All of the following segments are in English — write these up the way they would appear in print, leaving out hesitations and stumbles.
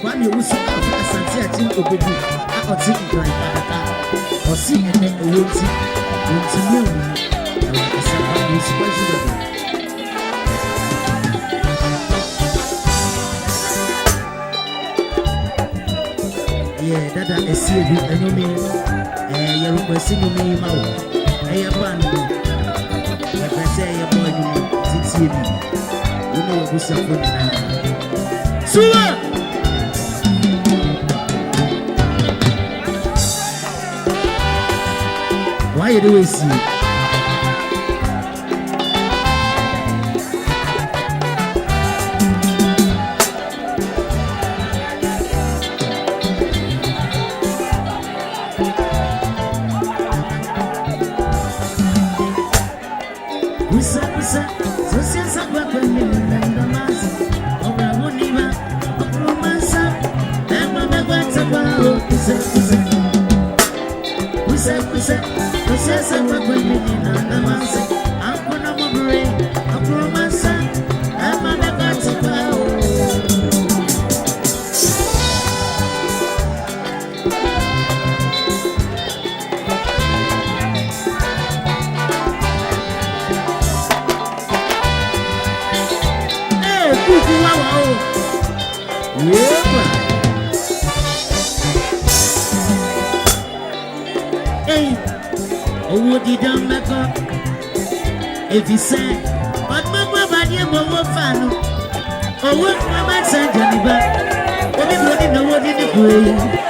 Kwame usu asante ati obedu akoti igran akata osi ene ewonti wonti mewu na asaba usu kwaji bebe yeah dada esi ebi enyomi ye request nyomi mawo eye ban e pese ye boy nyomi titi ebi uno obusa foni na suwa. Why you do see? If you say, but Mama Badia Momo Fano, or what Mama said, Johnny Back, everybody know what in the way.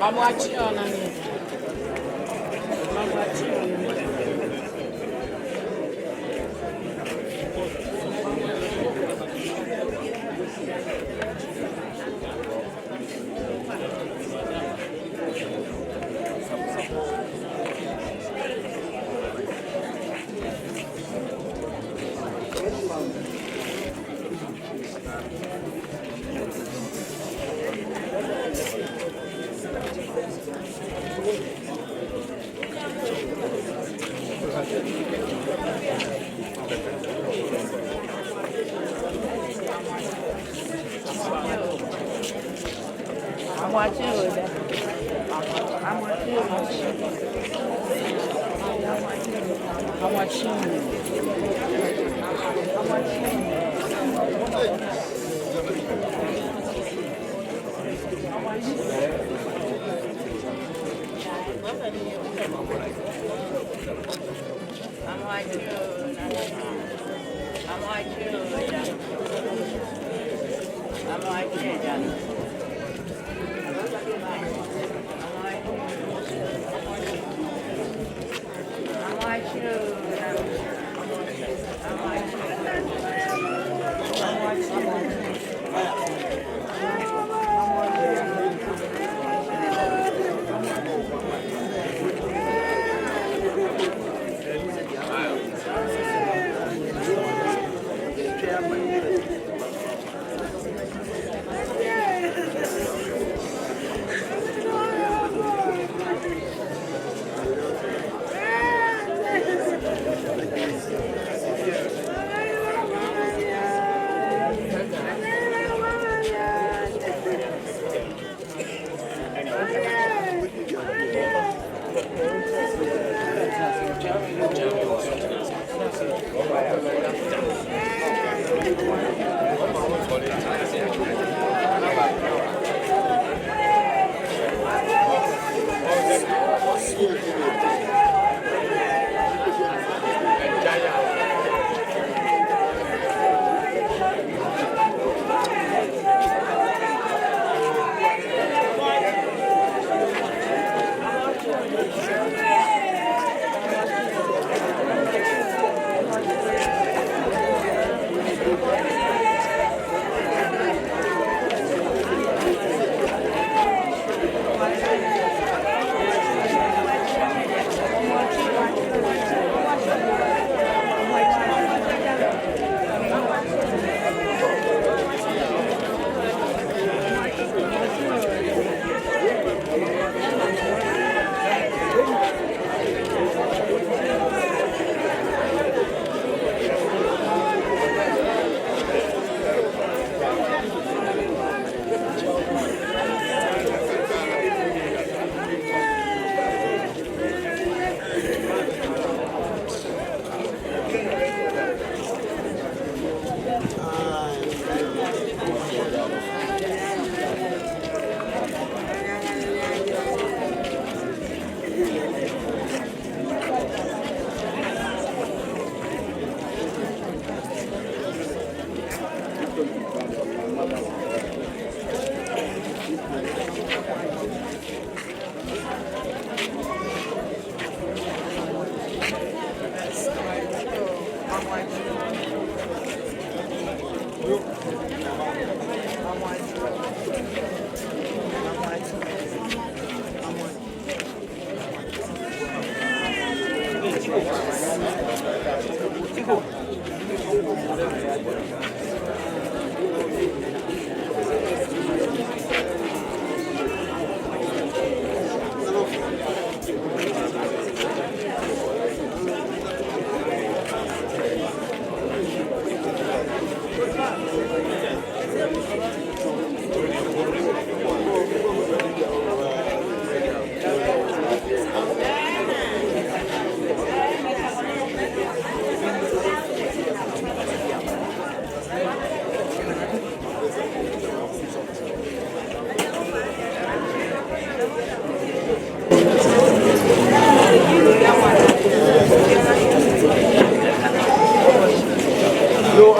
I'm watching on it. I'm watching with that. I'm watching. I'm watching.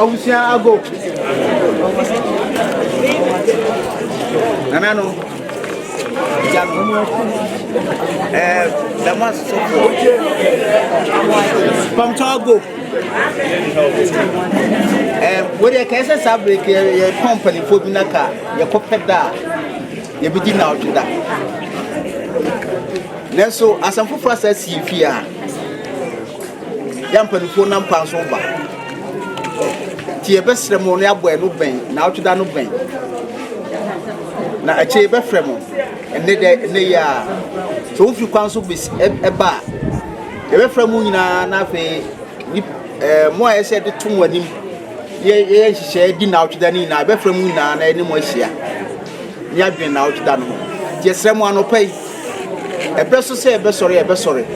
Obusia ago. Nanano. Damas from Togo. Where you can say your company for Binaka, your copeta, you begin out to that. Then so, as I'm for process here, Yampen for Nampan over. Tia best ceremony up where no bang, now to that no bang. Now a chamber fremo, and they are so if you counsel with a bar, a fremo in a more I said the 2 when him, ye shared dinner out to the Nina, be from Muna and any more share. You have been out done. Yes, someone will pay. A person say a best sorry.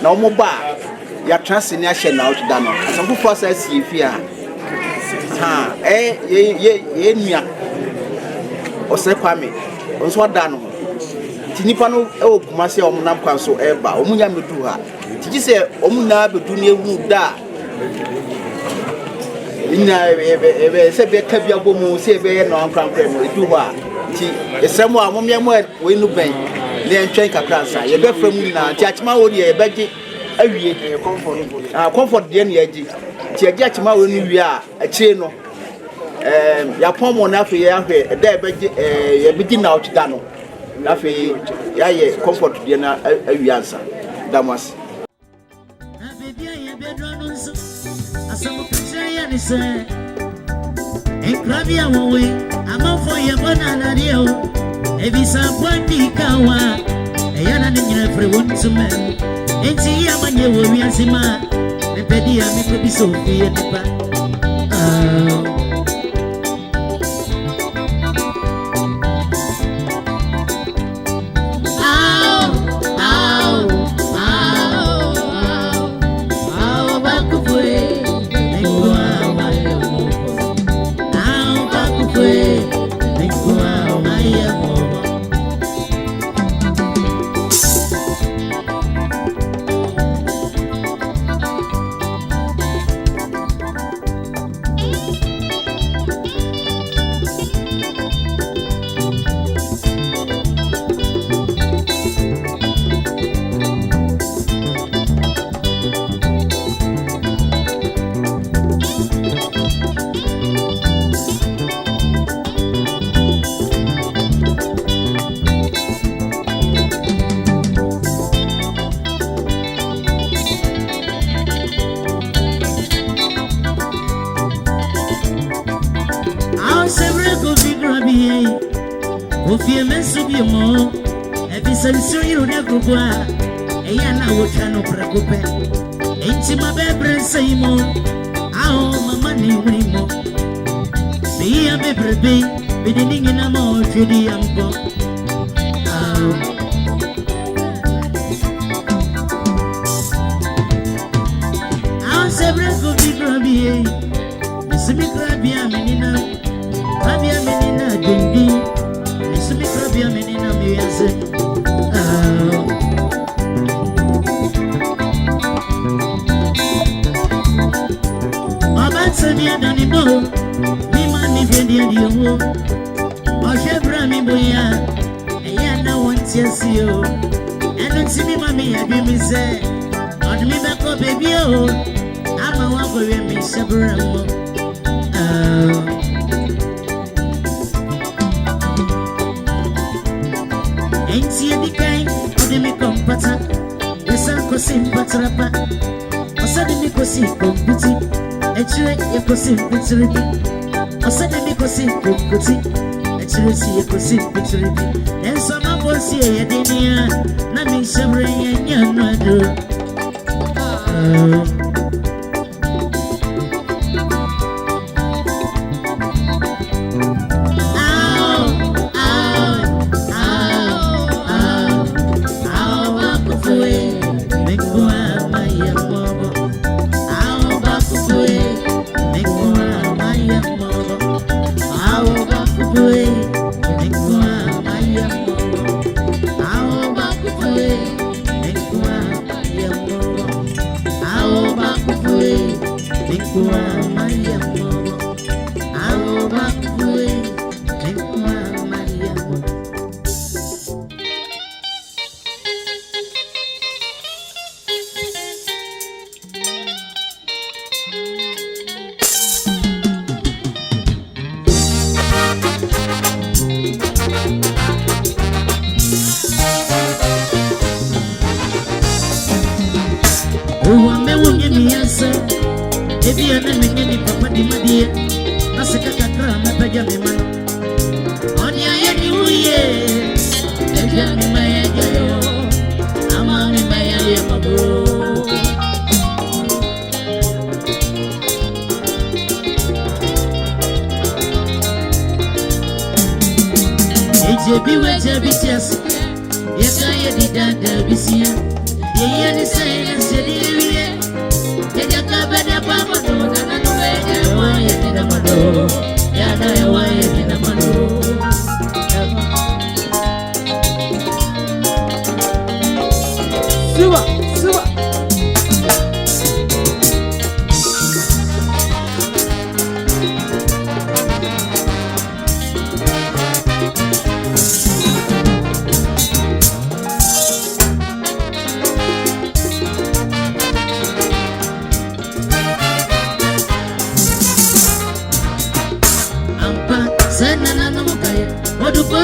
No more bar. You are transing your share out done. Some people I see if you are. Ha, ye, or say, Pammy, on what done. Tinipano, oh, Kumasi or Munam so ever, Omuya Mutua. Did you say Omuna Butunia would die? In a Sabia Cabia Bomu, say, no, I'm from Duba. Someone, Mumia, we no bank, then check a class. You bet from Muna, Jachma, or Betty, a comfort the energy. Jachma, when we are a chino. Yapom on Afi, a day, begin out Dano. Afi, ya comfort the answer. Damas. Ekrabia wowe amafo ye banana dio ebisa kwandi kawa eyana nyina frɛ wontume enti ya manye wo wiasima mepedi ya mikobi sofie nipa Kofiase Beretuo, ebisanso yiro na gugwa, eya na wocha no prakope. Enti mabebre sayimo, aho mama ni wimo. Me ya bebrebe, bidingi na mo twedi ambo. Aho sebre Kofiase, misimi krabia menina, krabia menina dindi. Mikrobia menina miyaze Abatse mi adani bo Mima ni vendi adiyo Ojebra mi boya Eya na wanti asiyo Eno timi mami ya bimize Odmi bako baby yo Ama wako we mi shabra mo Enti edikai odemi kompata Esa kosi mpatrapa Osademi kosi komputi Echire ye kosi mpitiribi Osademi kosi komputi Echire si ye kosi mpitiribi Enso mabosi ye denia Na mishamre ye nyanwado How Beja me man. On ya yedi uye. Beja me maya yo. Ama me maya ya mabro. Ejebi wejebi tiasi. Yeka yedi dada bisia. Ye ni say na sediye. Beja ka beda papa no na no beja wa yedi na mado. Ya na wa yedi na mado. Suba.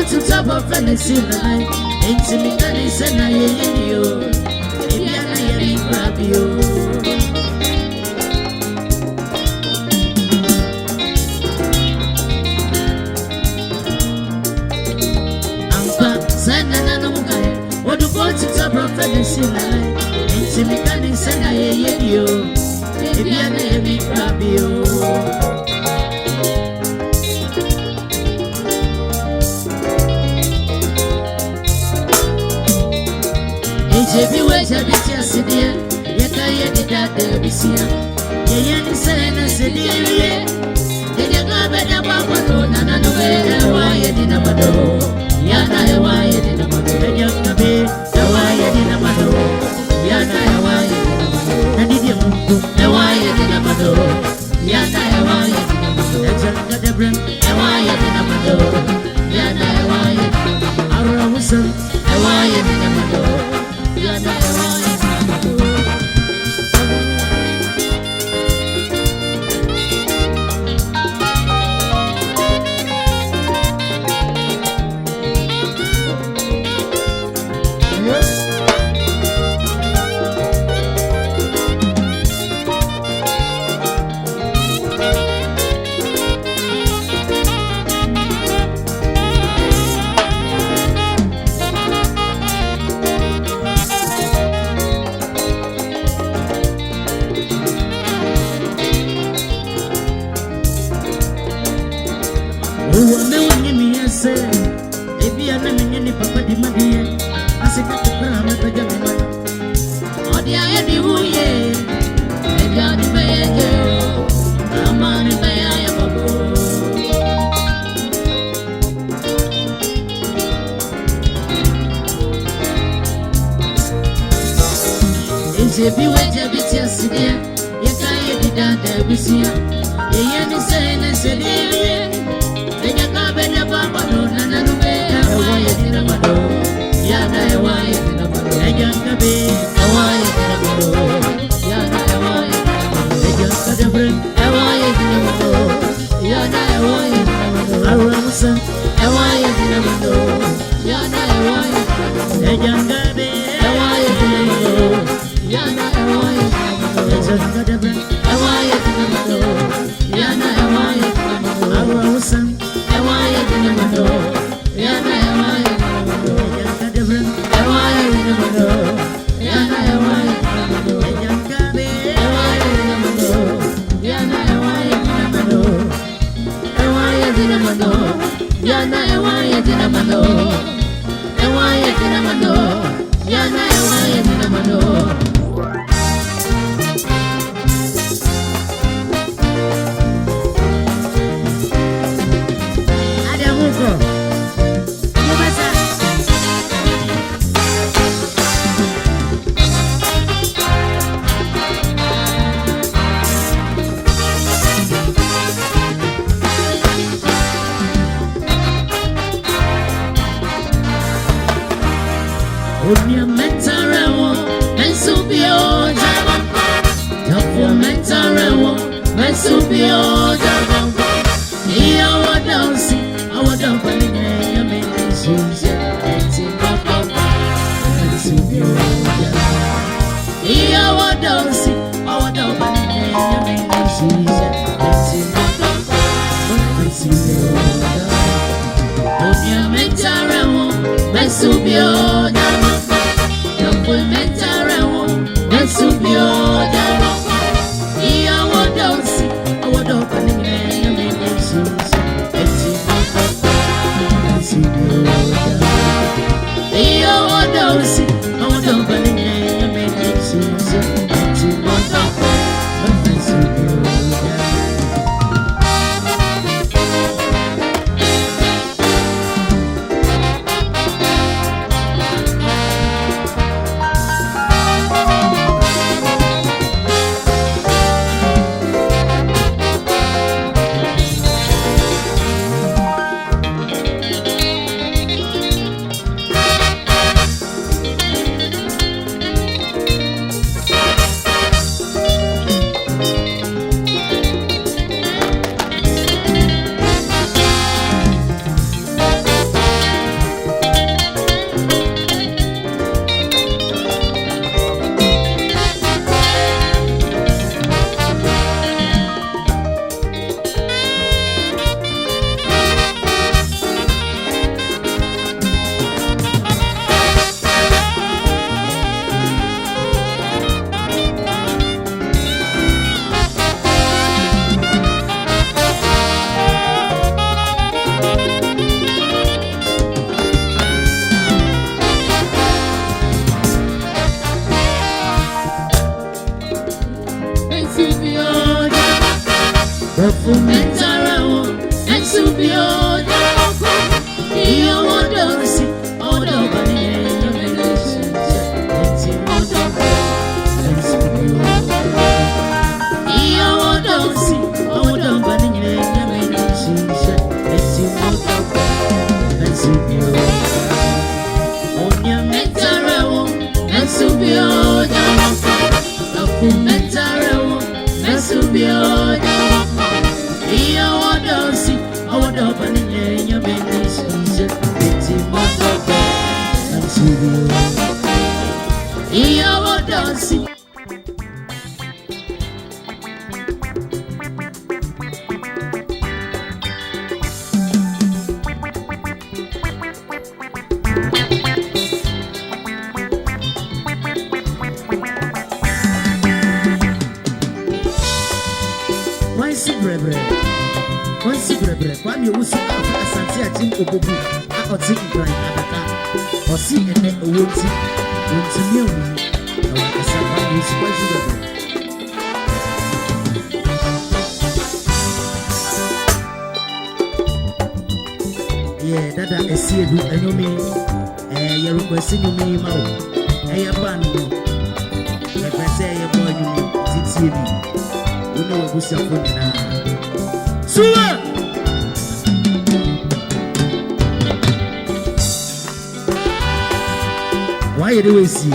To top of Venice in the night, into me, and it's an I you. Maybe I am grab you. I'm back, send an animal guy. What do you to top of Venice in the night? Into me, and it's an I you. Maybe I am grab you. Jebi wejebi tiasidia, yeka yedi dada bisia. Ye ni say na sediye. Ye ga beda baba no na no wa yedi na mado. Ya na wa yedi na mado. Ye ga be wa yedi na mado. Ya na wa yedi na mado. Nadi dia mungu wa yedi na mado. Ya na wa yedi na mado. Eja ga debrem wa yedi na mado. Ya na wa yedi na mado. Ara musa wa yedi na mado. Jebi wejebi tiasidia, yeka yedi dada bisia. Ye ni say na sediye. Beja ka beda baba no na no beja wa yedi na mado. Ya na wa yedi na mado. Beja ka be wa yedi na mado. Ya na wa yedi na mado. Beja ka debre wa yedi na mado. Ya na wa yedi na mado. Aramusa wa yedi na mado. Ya na wa yedi na mado. Beja ka be wa yedi na mado. Yana ewaye dinamado, ewaye dinamado. Yana ewaye dinamado, awusa ewaye dinamado. Yana ewaye dinamado, ewaye dinamado. Yana ewaye dinamado, ewaye dinamado. Yana ewaye dinamado, ewaye dinamado. Yana ewaye dinamado, ewaye dinamado. Yana ewaye dinamado. Onia mentarawo, mensubio jaba. Tafo mentarawo, mensubio jaba. Iya wadansi, awadamba nene ya mensuja. Eti papa, mensubio jaba. Iya wadansi, awadamba nene ya mensuja. Eti papa, Why do we see?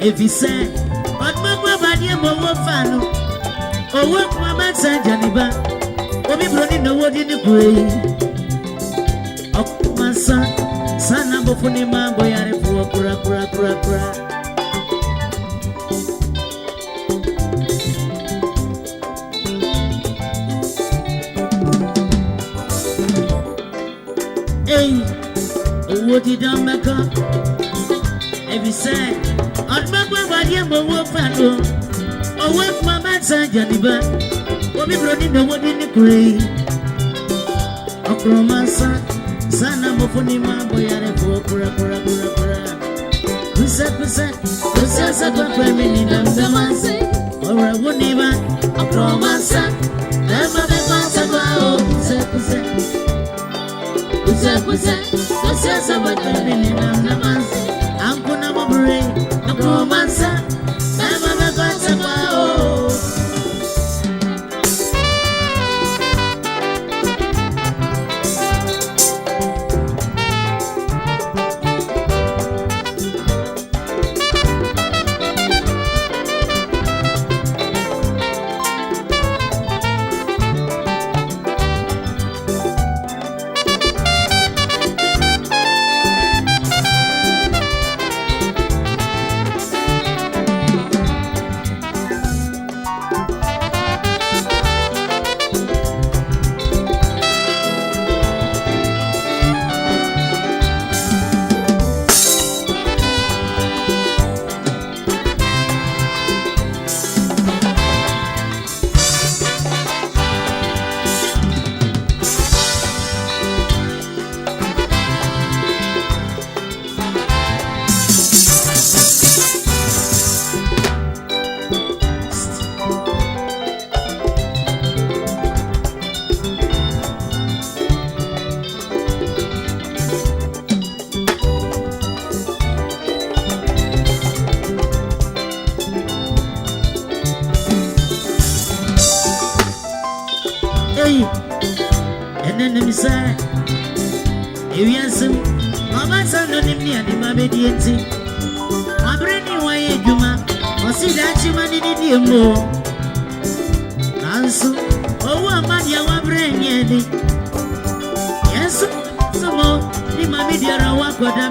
If he said, "What my body and what fan? Oh, what my man said, Janiba, or be running the word in the grave. Oh, my son number for the man, boy, I am poor. Hey, oh, what did I make up? If he said, I remember what you were fan. Oh, what my man said, Janiba, Obi broni no wodi ni kure. Okromasa sana mofuni mambo yare kura. Kusa sa kwa mini namdamansi. Ora wuniba okromasa. Ema me pasa kwa o kusa sa kwa mini namdamansi. Ankuna mobure okromasa. Ema me pasa kwa o.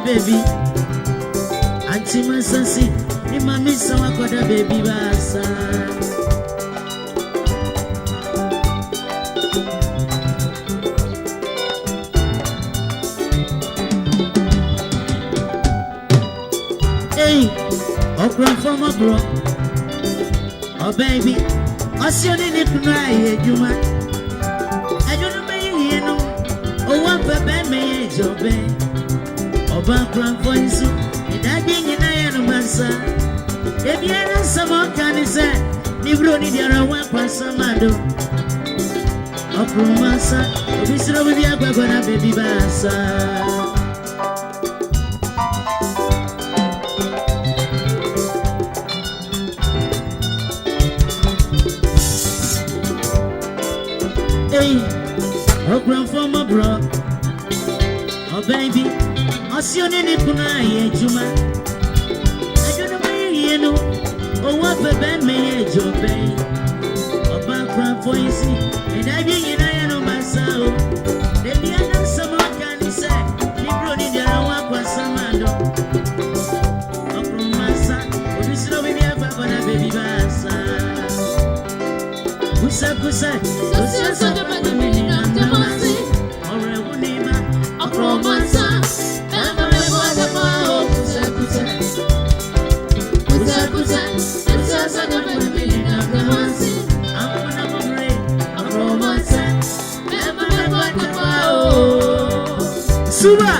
Baby, Ante masasi, ni mami sawa kwa da baby basa. Hey, okra from a bro, oh baby, osioni ni kunai ejuma. Ajunu me yeno, oh one pepe me ejobe. Background for you, and I didn't in a massa. If you had some can say, Nibroni, there are one person, Mado. Of Romassa, this will be a gonna baby bassa. Hey, oh, grandfather, bro, oh, baby. Osioni ni kuna ye juma. Ajono me yeno. O wa bebe me ye jobe. Oba kran for isi. And I be yena yeno masao. De bi ana samo kani se. Ni broni de rawa kwa samando. Okromasa. Obisiro bibi agba na baby basa. Kusa. Kusa sa de mini namasi. Ore wuniba. Okromasa. Suba.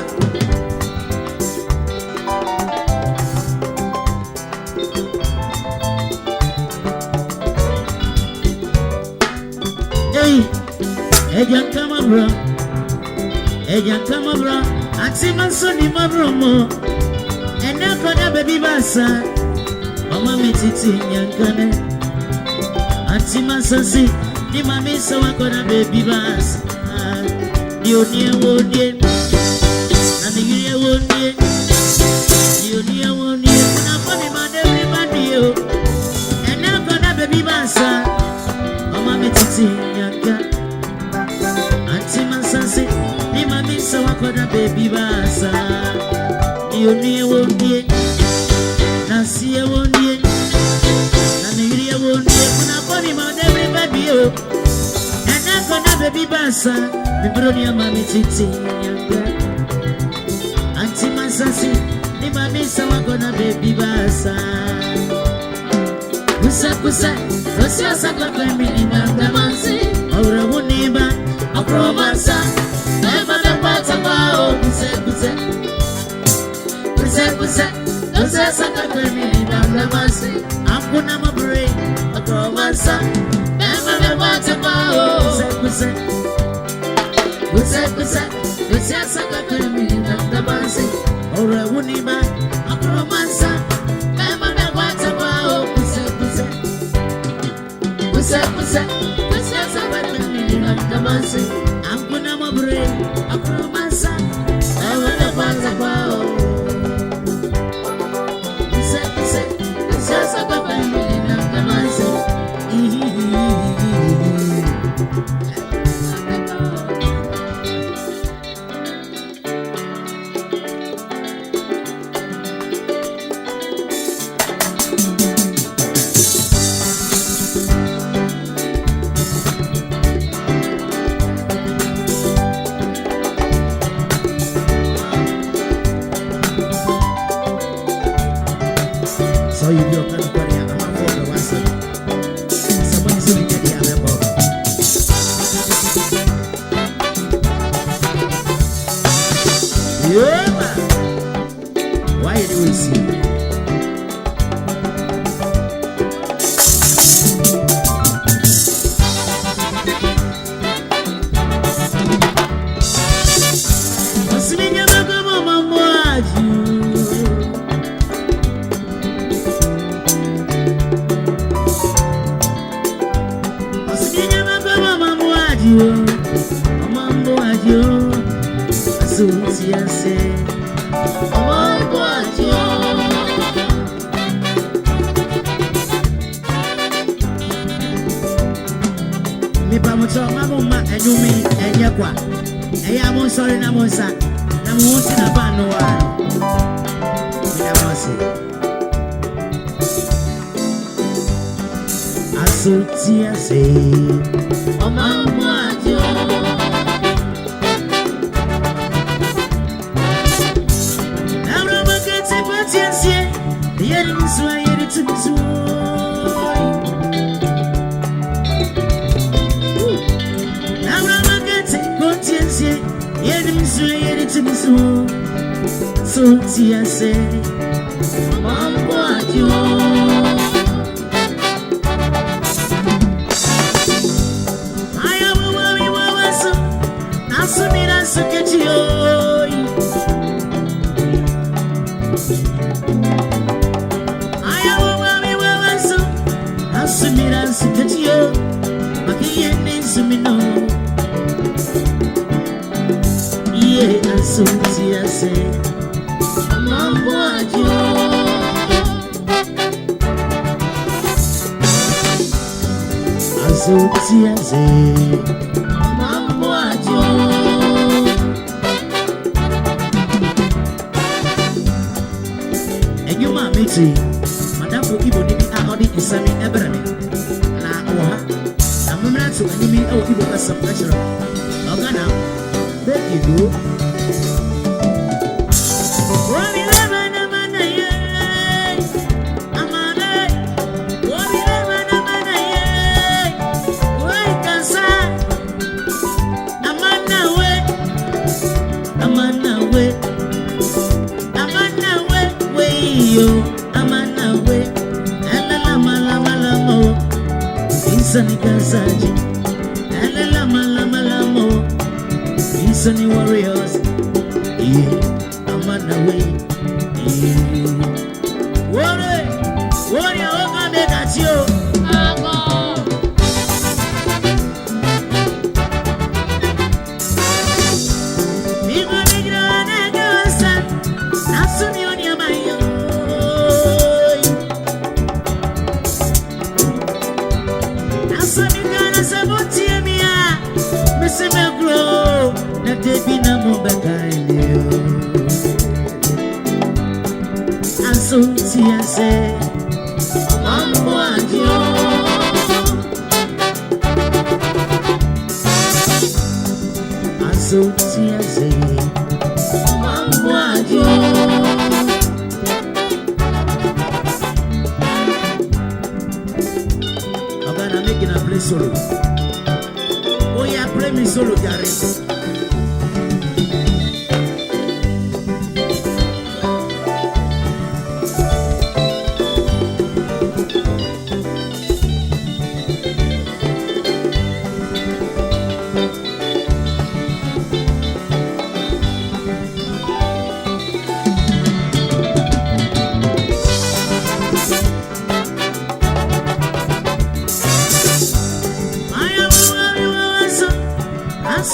Hey, ejan kama bro, ati mansoni mabromo. Ena koda baby basa, mama mititi nyankane. Ati mansasi, ni mami sawa koda baby basa. Dionie wodie, nani yeye wodie. Dionie wodie, kuna fami mande everybody yo. Ena koda baby basa, mama mititi nyankane. Ati mansasi, ni mami sawa koda baby basa. Dionie wodie, nasi wodie, nani yeye wodie, kuna fami mande everybody yo. Ena koda baby basa. Mibroni ya mami titi nyanga. Ante masasi ni mami sawa kona baby basa. Kusa Rosia sa kwa mimi ni namdamansi.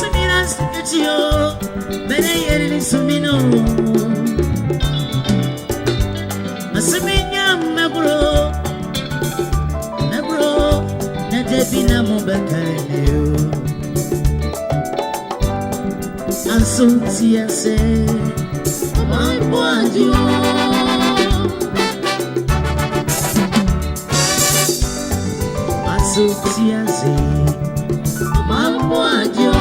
Asimiras Beretuo, Bere Sumino. Asiminya Magro, Magro, Nadebina Mobakayo. Asociase, Mamboadio. Asociase, Mamboadio.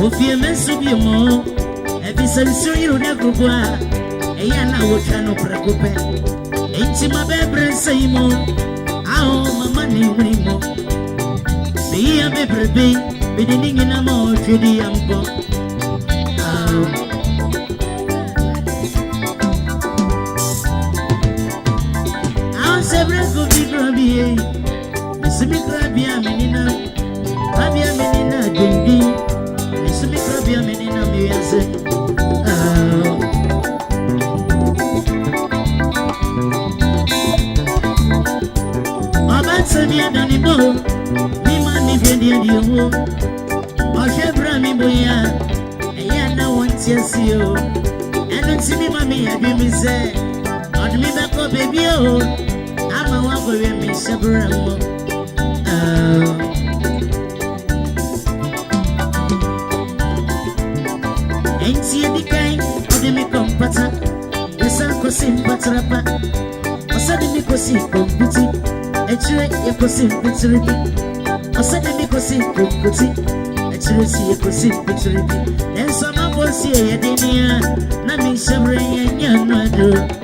Ofie menso bi mo e bi se so yiru na gugwa e ya na wo twa no prekope enti ma bebre sei mo aho mama ni wuri mo be ya bebre be di ningi na mo twedi ambo Sebre go bi grabie Misimi grabia menina Grabia menina dindi Misimi grabia menina miyaze Obatse mi adani bo Mima mi vyendi adiyo Oshebra mi boya Eya na wanti asiyo Eno timi mami adwimize Odmi bako baby oh I'm a walk with me, Sabramo. Ain't see the kind of the Mekong Pata. The Sanko Sim Patrapa. Or suddenly Cosi Computi. A tray a Cosim Pitribi. Or suddenly Cosi Computi. A tray see a Cosim Pitribi. Then some of us here at Dinia. Nami Sabra and Yanado.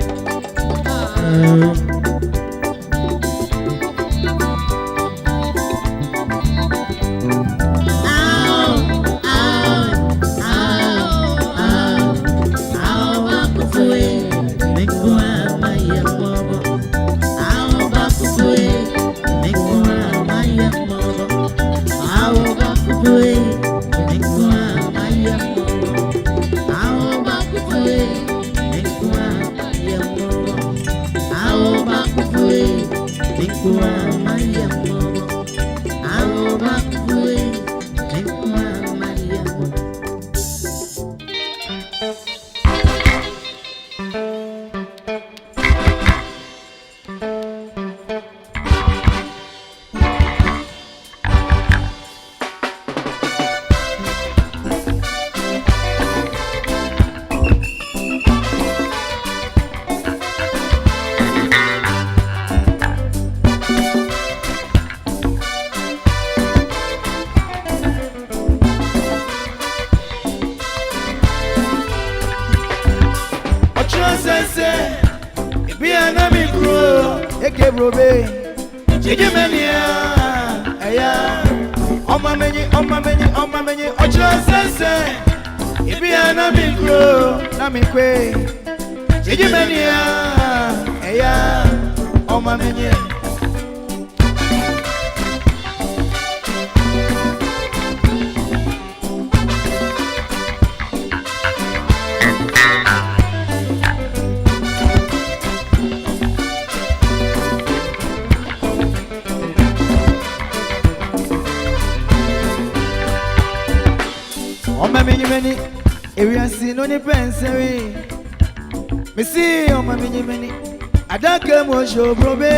Show probe,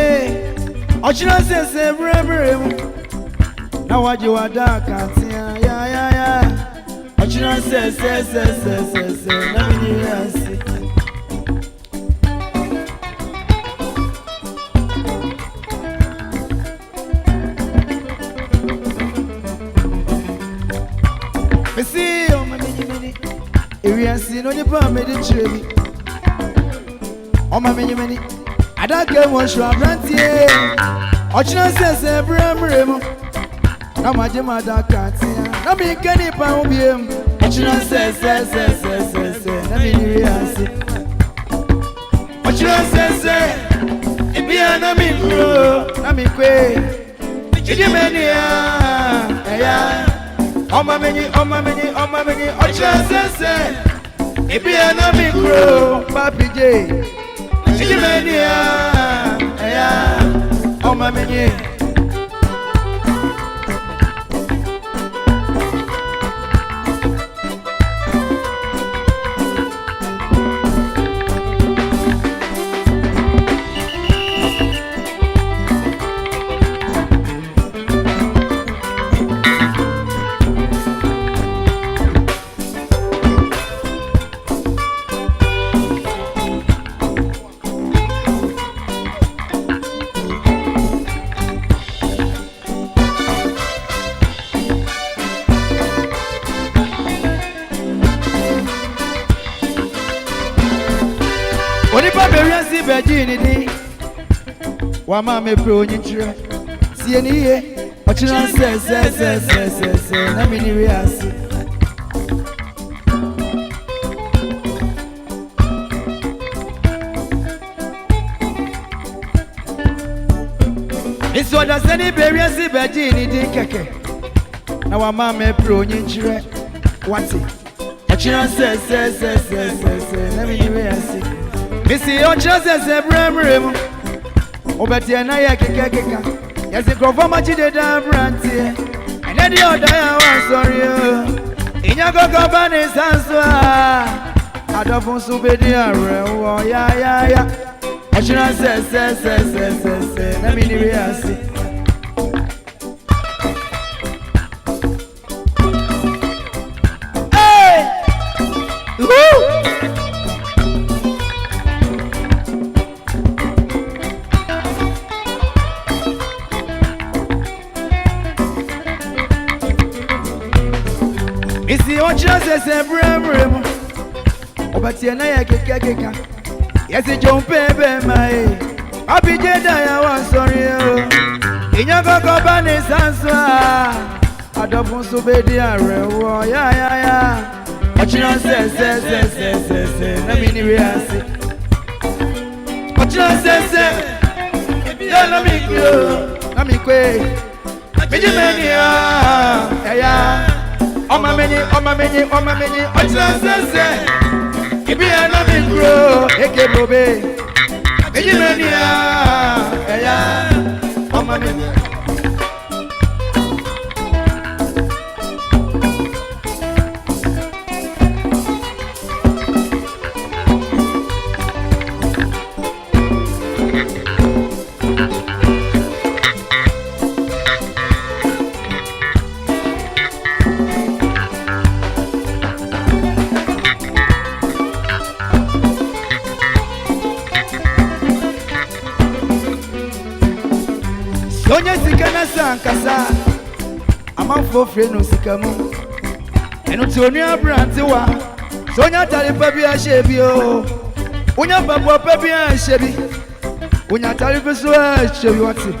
Ochina says every now what you are dark and yeah. Ochina says, let me see. Me see, oh, my mini, if we are seeing on the palm, made it tree. Oh, my mini. I don't care what you are granted. Ochina says every now my Jima can't see. Now me can it pound him. Ochina says, let me see. Ochina says, if you are not me, let me quay. Oh my many. Ochina says, if you are not me, Papi J. Oh my many. Kofiase Beretuo wa ma me pro nyinchire sie ni ye ochina se na mi ni wiase iso da se ni Kofiase Beretuo di keke na wa ma me pro nyinchire wati ochina se na mi ni wiase misi ochina se bremrem Obetia na ya keka yesi krofoma chide da brantie ene di oda ya wan sorry inya gogo bani sanso adofun su be di are wo ya ochina se na mi ni we asi Isi ochira se bremrem Obatia na ya keka Yesi jompe be mai Abije da ya wan sorry Inya gogo bani sanso Adofun so be di are wo ya Ochira se na mi ni we asi Ochira se ya na mi kro na mi kwe Meji meni ya Oma meni, ochina se Ibi ana mi grow, eke bobe Eji meni ya, oma meni Sonya sikana sankasa amanfo fre no sikamu eno ti onu abrante wa sonya tare pa bi a shebi o onya babo pa bi a shebi onya tare fe so a shebi wati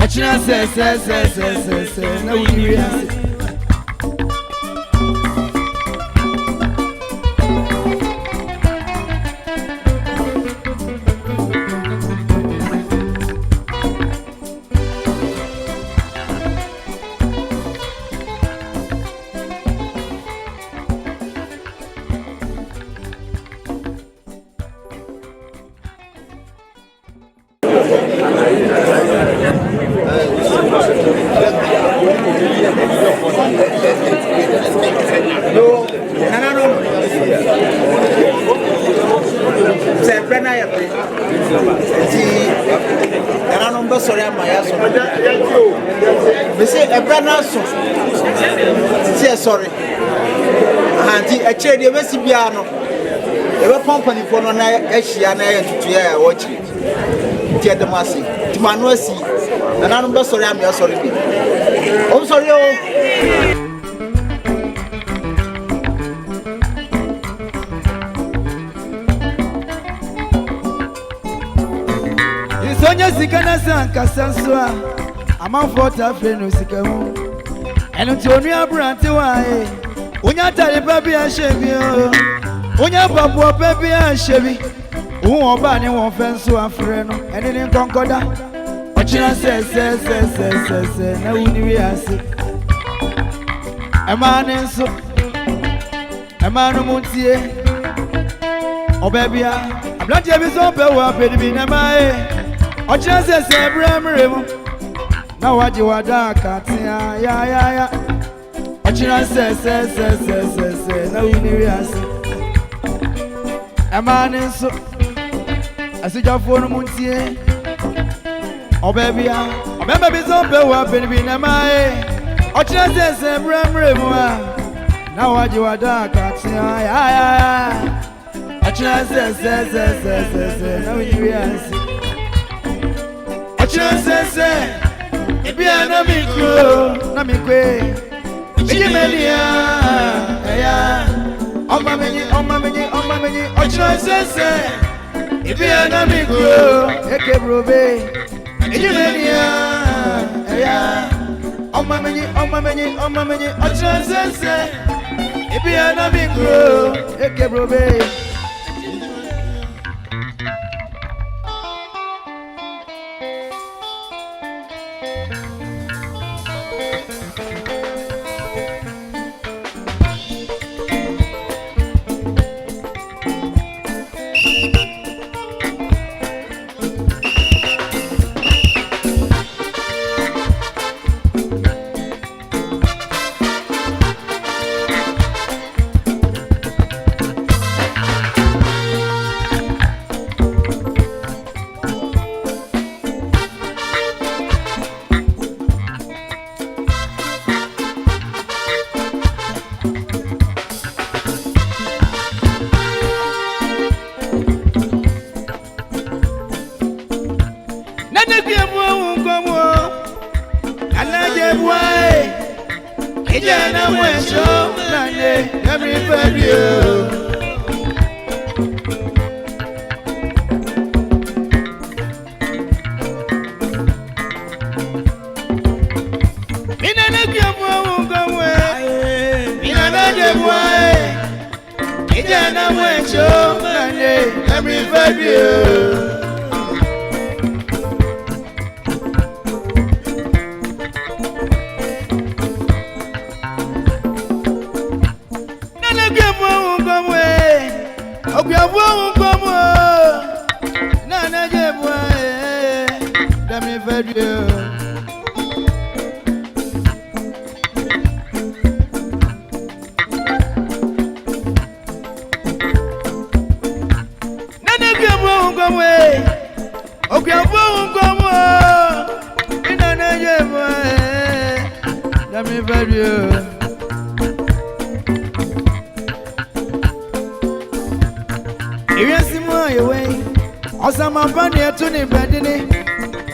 ochina se na wuni wi ase sorry Ante a de besi bia no e be company for no na ehia na ya tutu ya wochi ti adamasi ti manu asi na no be sorry am ya sorry bi o sorry o Isonya sikana sanka sanswa amanfo ta fe no sikamu enu ti onu abrante wa onya tare pa bi a shebi o onya papo pa bi a shebi ohun oba ni won fe nso afre no eni ni konkoda ochina se na wuni wi ase emane nso emanu muntie obebia ablante bi so pe wa pedi bi na mai ochina se bremre mu na waji wadaka tia ya ochina se na wini wi ase amane so asijafo no muntie obebia obemba bi so pe wa bi na mai ochina se bremre mu na waji wadaka tia ya ochina se na wini wi ase ochina se Ebi ana mikro na mikwe Eji melia ya Ochino sense. If you are not me grow, eke brobe. Ejumenia, yeah. Ochino sense. If you are not me grow, eke brobe.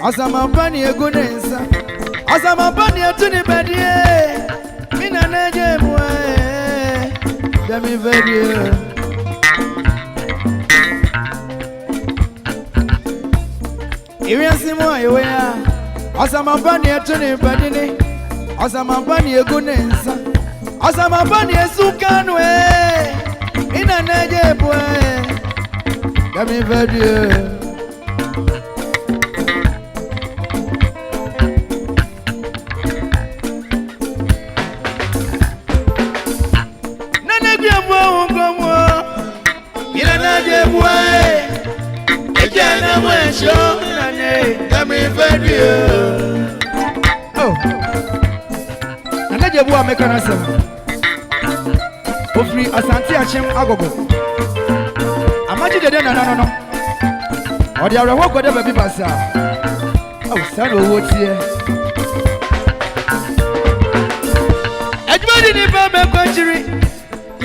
Asamapani egunensa Asamapani etuni bedie Mina neje mwe Demi vedie Iwiansi mwa iwea Asamapani etuni bedini Asamapani egunensa Asamapani esukanwe Mina neje mwe Demi vedie Anaje bua meka na sem ofri asante achem agogo amaji dede na no odi arewo kode baby basa san owo tie ejumadi ni ba be kwachiri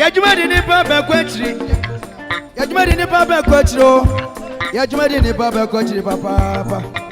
ejumadi ni ba be kwachiri ejumadi ni ba be kwachiro ejumadi ni ba be kwachiri papa